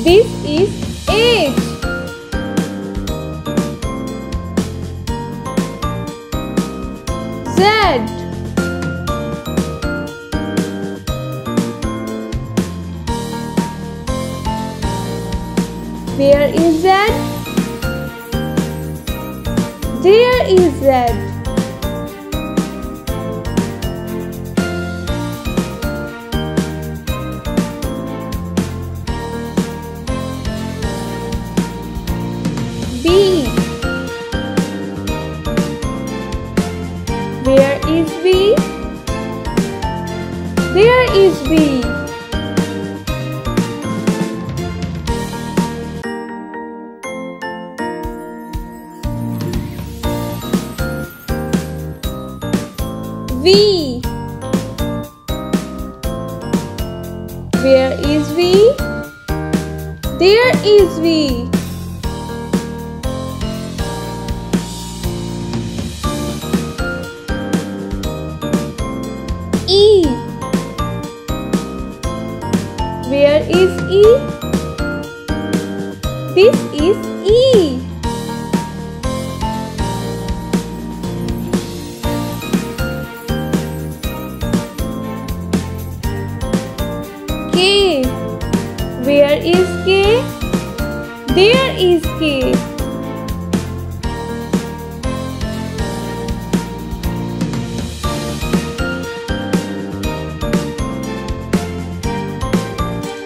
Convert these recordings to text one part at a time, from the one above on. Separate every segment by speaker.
Speaker 1: This is H. Z. Where is Z? There is Z. B. Where is B? There is B. V. Where is V? There is V. E. Where is E? This is E. K. Where is K? There is K.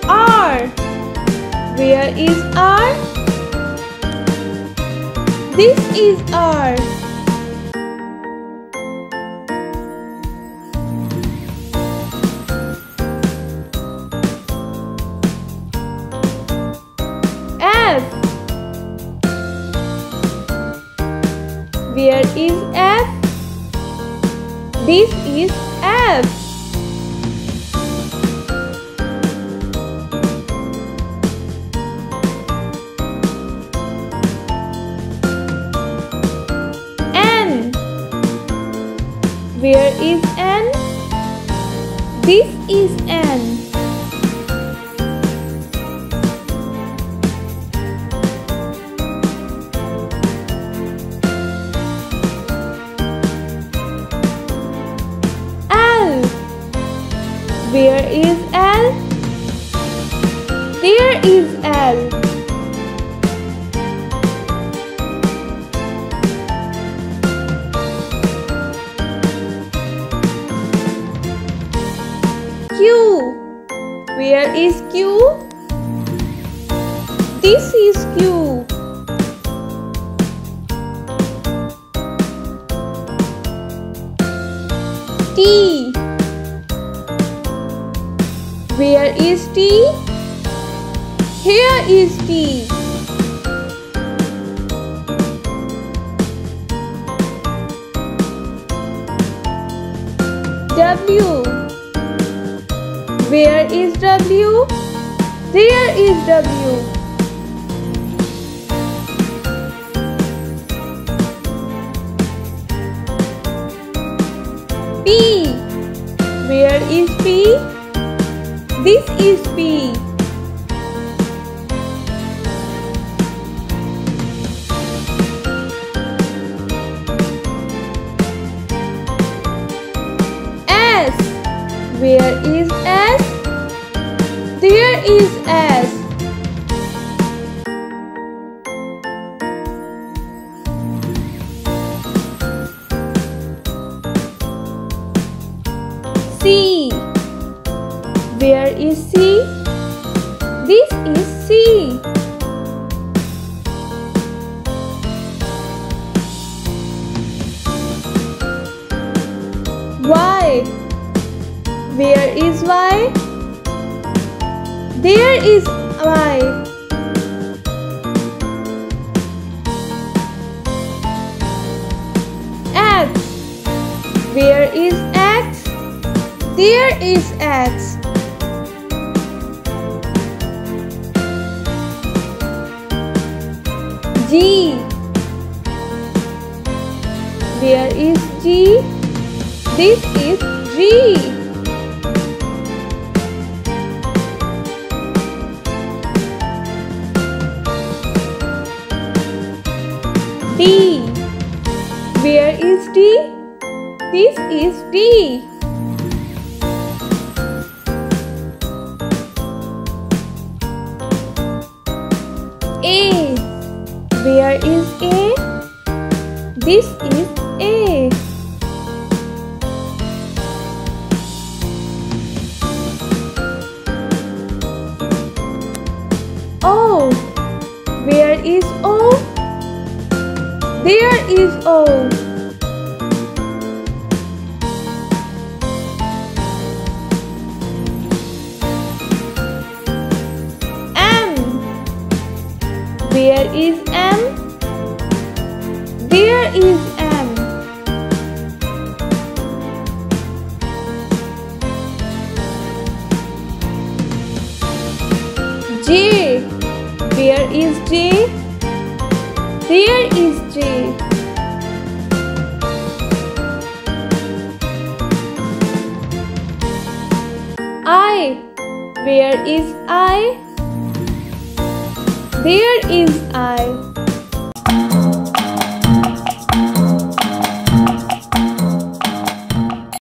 Speaker 1: R. Where is R? This is R. F. Where is F? This is F. N. Where is N? This is N. Where is L? There is L. Q. Where is Q? This is Q. T. Where is T? Here is T. W. Where is W? There is W. P. Where is P? This is P. S. Where is S? There is S. C. Where is C? This is C. Y. Where is Y? There is Y. X. Where is X? There is X. G. Where is G? This is G. D. Where is D? This is D. A. Where is A? This is A. O. Where is O? There is O. M. Where is M? There is M. J. Where is J? There is J. I. Where is I? There is I.